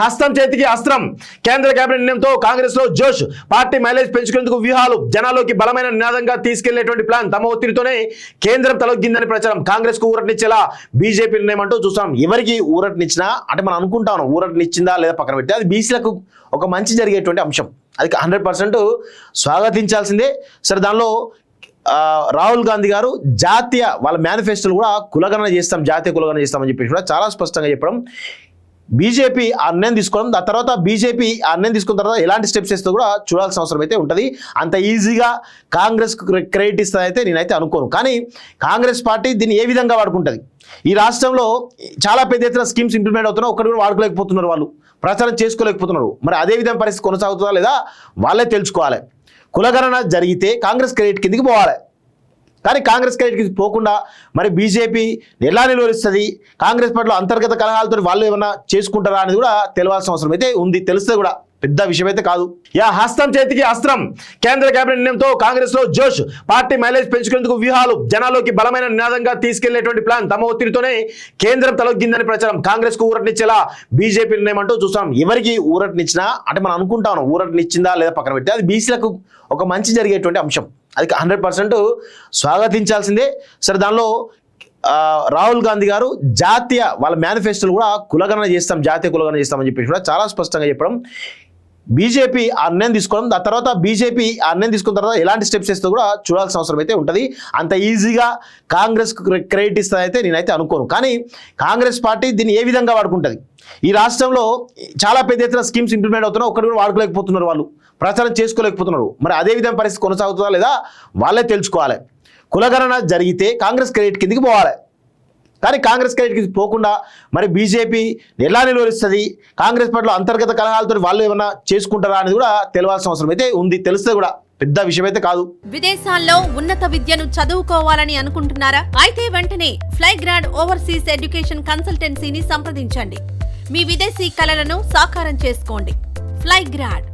హస్తం చేతికి అస్త్రం. కేంద్ర కేబినెట్ నిర్ణయంతో కాంగ్రెస్ లో జోష్. పార్టీ మైలేజ్ పెంచుకునేందుకు వ్యూహాలు. జనాల్లోకి బలమైన నినాదంగా తీసుకెళ్లేటువంటి ప్లాన్. తమ ఒత్తిడితోనే కేంద్రం తలొగ్గిందని ప్రచారం. కాంగ్రెస్ కు ఊరటనిచ్చేలా బీజేపీ నిర్ణయం అంటూ చూస్తాం. ఎవరికి ఊరటనిచ్చినా అంటే మనం అనుకుంటాం ఊరటనిచ్చిందా లేదా పక్కన పెట్టి అది బీసీలకు ఒక మంచి జరిగేటువంటి అంశం. అది 100% స్వాగతించాల్సిందే. సరే, దానిలో రాహుల్ గాంధీ గారు జాతీయ వాళ్ళ మేనిఫెస్టోలు కూడా కులగణన చేస్తాం, జాతీయ కులగణన చేస్తామని చెప్పేసి కూడా చాలా స్పష్టంగా చెప్పడం. బీజేపీ ఆ నిర్ణయం తీసుకోవడం, ఆ తర్వాత బీజేపీ ఆ నిర్ణయం తీసుకున్న తర్వాత ఎలాంటి స్టెప్స్ వేస్తే కూడా చూడాల్సిన అవసరం అయితే ఉంటుంది. అంత ఈజీగా కాంగ్రెస్ క్రెడిట్ ఇస్తుందైతే నేనైతే అనుకోను. కానీ కాంగ్రెస్ పార్టీ దీన్ని ఏ విధంగా వాడుకుంటుంది? ఈ రాష్ట్రంలో చాలా పెద్ద ఎత్తున స్కీమ్స్ ఇంప్లిమెంట్ అవుతున్నా ఒక్కటి కూడా వాడుకోలేకపోతున్నారు, వాళ్ళు ప్రచారం చేసుకోలేకపోతున్నారు. మరి అదే విధంగా పరిస్థితి కొనసాగుతుందా లేదా వాళ్ళే తెలుసుకోవాలి. కులగణన జరిగితే కాంగ్రెస్ క్రెడిట్ కిందికి పోవాలి. కానీ కాంగ్రెస్ క్రెడిట్ కిందికి పోకుండా మరి బీజేపీ ఎలా నిలువరిస్తుంది, కాంగ్రెస్ పార్టీలో అంతర్గత కలహాలతో వాళ్ళు ఏమన్నా చేసుకుంటారా అనేది కూడా తెలియాల్సిన అవసరం అయితే ఉంది. తెలిస్తే కూడా పెద్ద విషయం అయితే కాదు. హస్తం చేతికి అస్త్రం. కేంద్ర కేబినెట్ నిర్ణయంతో కాంగ్రెస్ లో జోష్. పార్టీ మైలేజ్ పెంచుకునేందుకు వ్యూహాలు. జనాల్లోకి బలమైన నినాదంగా తీసుకెళ్లేటువంటి ప్లాన్. తమ ఒత్తిడితోనే కేంద్రం తలొగ్గిందని ప్రచారం. కాంగ్రెస్ కు ఊరటనిచ్చేలా బీజేపీ నిర్ణయం అంటూ చూస్తాం. ఎవరికి ఊరటనిచ్చినా అంటే మనం అనుకుంటాం ఊరటనిచ్చిందా లేదా పక్కన పెట్టి అది బీసీలకు ఒక మంచి జరిగేటువంటి అంశం. అది 100% స్వాగతించాల్సిందే. సరే, దానిలో రాహుల్ గాంధీ గారు జాతీయ వాళ్ళ మేనిఫెస్టోలు కూడా కులగణన చేస్తాం, జాతీయ కులగణన చేస్తామని చెప్పేసి కూడా చాలా స్పష్టంగా చెప్పడం. బీజేపీ ఆ నిర్ణయం తీసుకోవడం, ఆ తర్వాత బీజేపీ ఆ నిర్ణయం తీసుకున్న తర్వాత ఎలాంటి స్టెప్స్ వేస్తే కూడా చూడాల్సిన అవసరం అయితే ఉంటుంది. అంత ఈజీగా కాంగ్రెస్ క్రెడిట్ ఇస్తుందైతే నేనైతే అనుకోను. కానీ కాంగ్రెస్ పార్టీ దీన్ని ఏ విధంగా వాడుకుంటుంది? ఈ రాష్ట్రంలో చాలా పెద్ద ఎత్తున స్కీమ్స్ ఇంప్లిమెంట్ అవుతున్నా ఒక్కటి కూడా వాడుకోలేకపోతున్నారు, వాళ్ళు ప్రచారం చేసుకోలేకపోతున్నారు. మరి అదే విధంగా పరిస్థితి కొనసాగుతుందా లేదా వాళ్ళే తెలుసుకోవాలి. కులగణన జరిగితే కాంగ్రెస్ క్రెడిట్ కిందికి పోవాలి. కానీ కాంగ్రెస్ క్రెడిట్ కిందికి పోకుండా మరి బీజేపీ ఎలా నిలువరిస్తుంది, కాంగ్రెస్ పార్టీలో అంతర్గత కలహాలతో వాళ్ళు ఏమన్నా చేసుకుంటారా అనేది కూడా తెలియాల్సిన అవసరం అయితే ఉంది. తెలిస్తే కూడా పెద్ద విషయం అయితే కాదు. విదేశాల్లో ఉన్నత విద్యను చదువుకోవాలని అనుకుంటున్నారా? అయితే వెంటనే ఫ్లైగ్రాడ్ ఓవర్సీస్ ఎడ్యుకేషన్ కన్సల్టెన్సీని సంప్రదించండి. మీ విదేశీ కలలను సాకారం చేసుకోండి. ఫ్లైగ్రాడ్